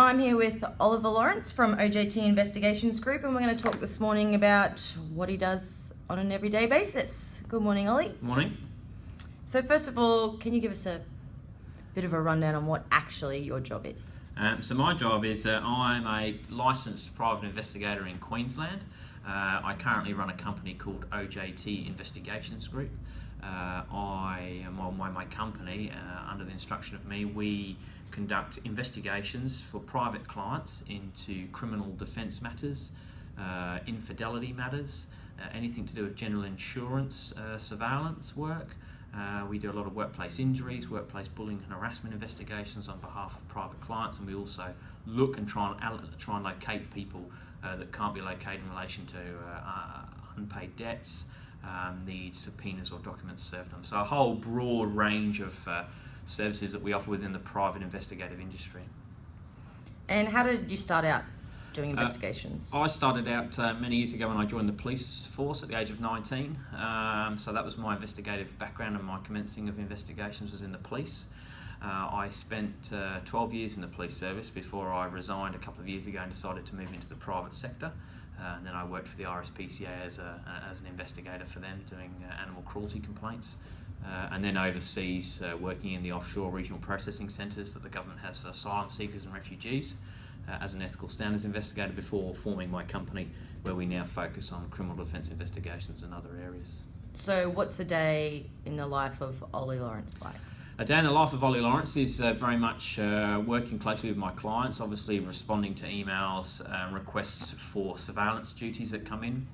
I'm here with Oliver Lawrence from OJT Investigations Group, and we're going to talk this morning about what he does on an everyday basis. Good morning, Ollie. Morning. So first of all, can you give us a bit of a rundown on what actually your job is? So my job is I'm a licensed private investigator in Queensland. I currently run a company called OJT Investigations Group. My company, under the instruction of me, we conduct investigations for private clients into criminal defence matters, infidelity matters, anything to do with general insurance surveillance work. We do a lot of workplace injuries, workplace bullying and harassment investigations on behalf of private clients, and we also look and try and locate people that can't be located in relation to unpaid debts, need subpoenas or documents served on them. So a whole broad range of services that we offer within the private investigative industry. And how did you start out doing investigations? I started out many years ago when I joined the police force at the age of 19. So that was my investigative background, and my commencing of investigations was in the police. I spent 12 years in the police service before I resigned a couple of years ago and decided to move into the private sector. And then I worked for the RSPCA as an investigator for them, doing animal cruelty complaints. And then overseas, working in the offshore regional processing centres that the government has for asylum seekers and refugees, as an ethical standards investigator, before forming my company, where we now focus on criminal defence investigations and other areas. So what's a day in the life of Ollie Lawrence like? A day in the life of Ollie Lawrence is very much working closely with my clients, obviously responding to emails, requests for surveillance duties that come in.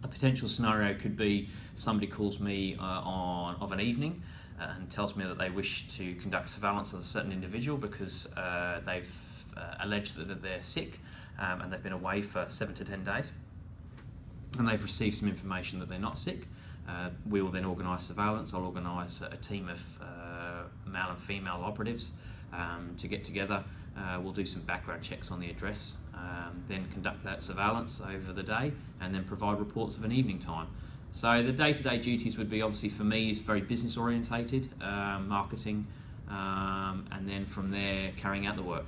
A potential scenario could be somebody calls me of an evening and tells me that they wish to conduct surveillance of a certain individual because they've alleged that they're sick and they've been away for 7 to 10 days, and they've received some information that they're not sick. We will then organise surveillance. I'll organise a team of male and female operatives to get together. We'll do some background checks on the address, then conduct that surveillance over the day, and then provide reports of an evening time. So the day-to-day duties would be, obviously for me, is very business orientated, marketing, and then from there carrying out the work.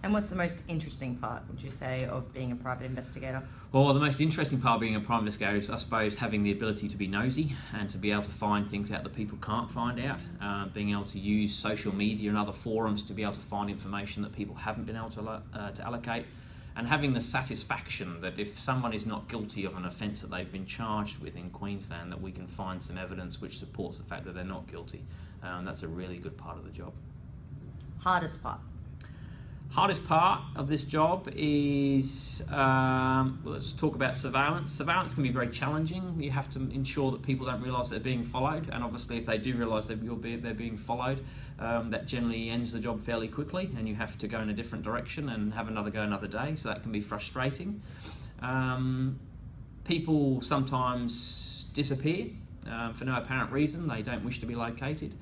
And what's the most interesting part, would you say, of being a private investigator? Well, the most interesting part of being a private investigator is, I suppose, having the ability to be nosy and to be able to find things out that people can't find out, being able to use social media and other forums to be able to find information that people haven't been able to allocate, and having the satisfaction that if someone is not guilty of an offence that they've been charged with in Queensland, that we can find some evidence which supports the fact that they're not guilty. That's a really good part of the job. Hardest part? Hardest part of this job is, let's talk about surveillance. Surveillance can be very challenging. You have to ensure that people don't realise they're being followed, and obviously if they do realise they're being followed, that generally ends the job fairly quickly, and you have to go in a different direction and have another go another day, so that can be frustrating. People sometimes disappear for no apparent reason. They don't wish to be located.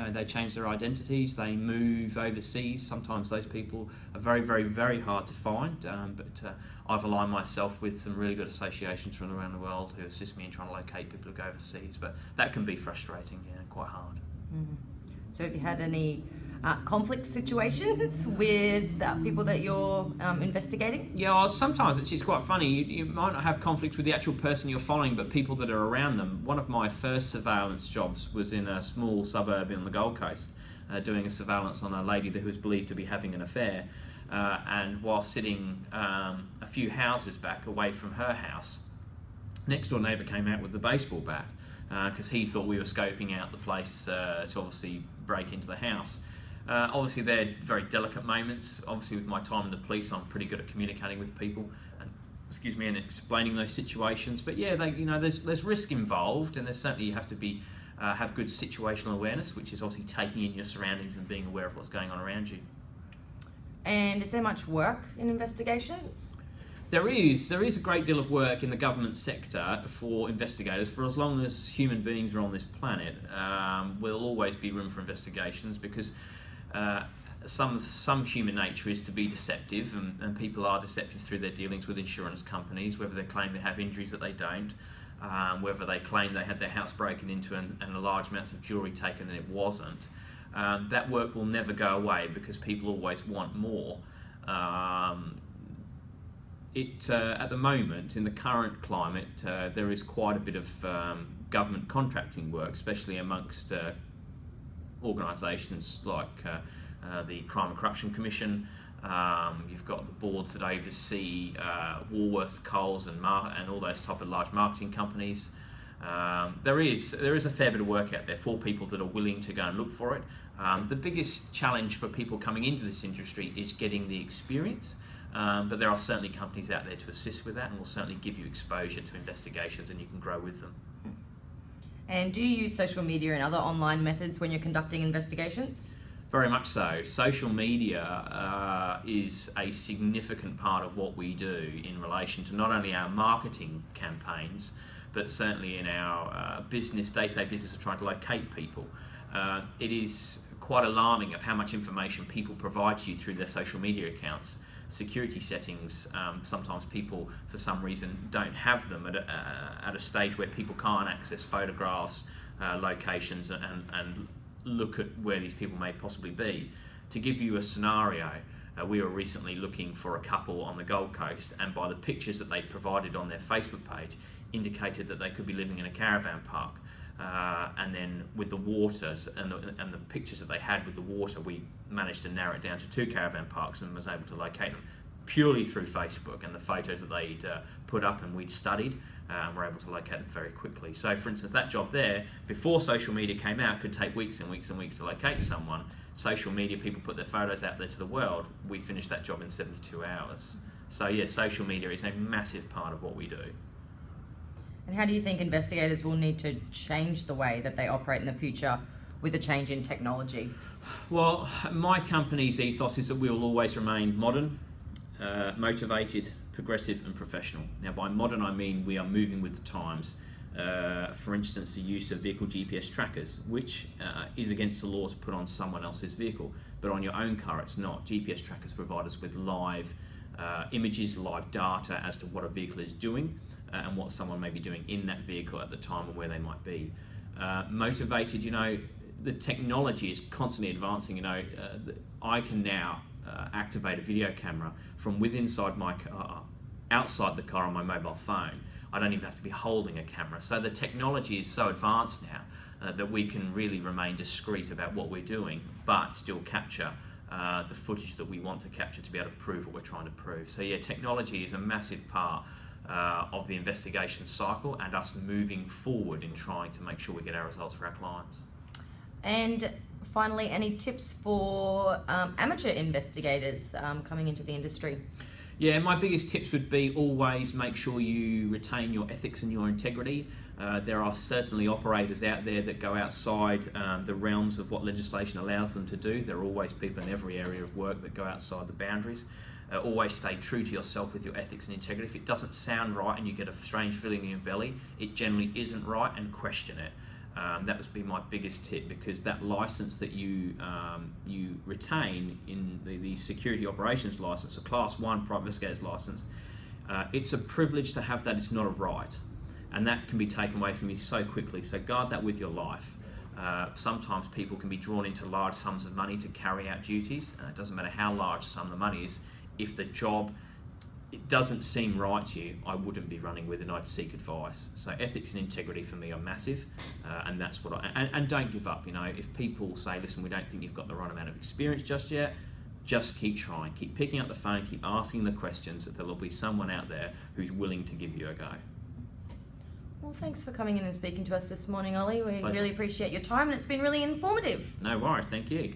They change their identities, they move overseas. Sometimes those people are very, very, very hard to find, but I've aligned myself with some really good associations from around the world who assist me in trying to locate people who go overseas, but that can be frustrating and quite hard. Mm-hmm. So have you had any conflict situations with people that you're investigating? Yeah, well, sometimes it's quite funny. You might not have conflict with the actual person you're following, but people that are around them. One of my first surveillance jobs was in a small suburb on the Gold Coast, doing a surveillance on a lady who was believed to be having an affair. And while sitting a few houses back away from her house, next door neighbour came out with the baseball bat because he thought we were scoping out the place to obviously break into the house. Obviously they're very delicate moments. Obviously with my time in the police, I'm pretty good at communicating with people and explaining those situations. But yeah, there's risk involved, and there's certainly you have to have good situational awareness, which is obviously taking in your surroundings and being aware of what's going on around you. And is there much work in investigations? There is a great deal of work in the government sector for investigators. For as long as human beings are on this planet, will always be room for investigations, because some human nature is to be deceptive, and people are deceptive through their dealings with insurance companies, whether they claim they have injuries that they don't, whether they claim they had their house broken into and a large amount of jewellery taken and it wasn't. that work will never go away because people always want more. At the moment, in the current climate, there is quite a bit of government contracting work, especially amongst organisations like the Crime and Corruption Commission. You've got the boards that oversee Woolworths, Coles, and all those type of large marketing companies. There is a fair bit of work out there for people that are willing to go and look for it. The biggest challenge for people coming into this industry is getting the experience, but there are certainly companies out there to assist with that and will certainly give you exposure to investigations and you can grow with them. And do you use social media and other online methods when you're conducting investigations? Very much so. Social media is a significant part of what we do in relation to not only our marketing campaigns, but certainly in our day-to-day business of trying to locate people. It is quite alarming of how much information people provide to you through their social media accounts. Security settings, sometimes people for some reason don't have them at a stage where people can't access photographs, locations and look at where these people may possibly be. To give you a scenario, we were recently looking for a couple on the Gold Coast, and by the pictures that they provided on their Facebook page indicated that they could be living in a caravan park. And then with the waters and the pictures that they had with the water, we managed to narrow it down to 2 caravan parks and was able to locate them purely through Facebook and the photos that they'd put up and we'd studied. We're able to locate them very quickly. So for instance, that job there, before social media came out, could take weeks and weeks and weeks to locate someone. Social media, people put their photos out there to the world. We finished that job in 72 hours. So yeah, social media is a massive part of what we do. And how do you think investigators will need to change the way that they operate in the future with a change in technology? Well, my company's ethos is that we will always remain modern, motivated, progressive and professional. Now by modern I mean we are moving with the times. For instance, the use of vehicle GPS trackers, which is against the law to put on someone else's vehicle, but on your own car it's not. GPS trackers provide us with live images, live data as to what a vehicle is doing and what someone may be doing in that vehicle at the time and where they might be. Motivated, the technology is constantly advancing. I can now activate a video camera from inside my car, outside the car on my mobile phone. I don't even have to be holding a camera. So the technology is so advanced now that we can really remain discreet about what we're doing, but still capture the footage that we want to capture to be able to prove what we're trying to prove. So yeah, technology is a massive part of the investigation cycle and us moving forward in trying to make sure we get our results for our clients. And finally, any tips for amateur investigators coming into the industry? Yeah, my biggest tips would be always make sure you retain your ethics and your integrity. There are certainly operators out there that go outside the realms of what legislation allows them to do. There are always people in every area of work that go outside the boundaries. Always stay true to yourself with your ethics and integrity. If it doesn't sound right and you get a strange feeling in your belly, it generally isn't right, and question it. That would be my biggest tip, because that license that you retain in the security operations license, a Class 1 private investigator's license, it's a privilege to have that, it's not a right. And that can be taken away from you so quickly, so guard that with your life. Sometimes people can be drawn into large sums of money to carry out duties. It doesn't matter how large some of the money is. If the job it doesn't seem right to you, I wouldn't be running with it, and I'd seek advice. So ethics and integrity for me are massive, and that's what and don't give up. If people say, listen, we don't think you've got the right amount of experience just yet, just keep trying, keep picking up the phone, keep asking the questions, that there'll be someone out there who's willing to give you a go. Well, thanks for coming in and speaking to us this morning, Ollie. We Pleasure. really appreciate your time, and it's been really informative. No worries, thank you.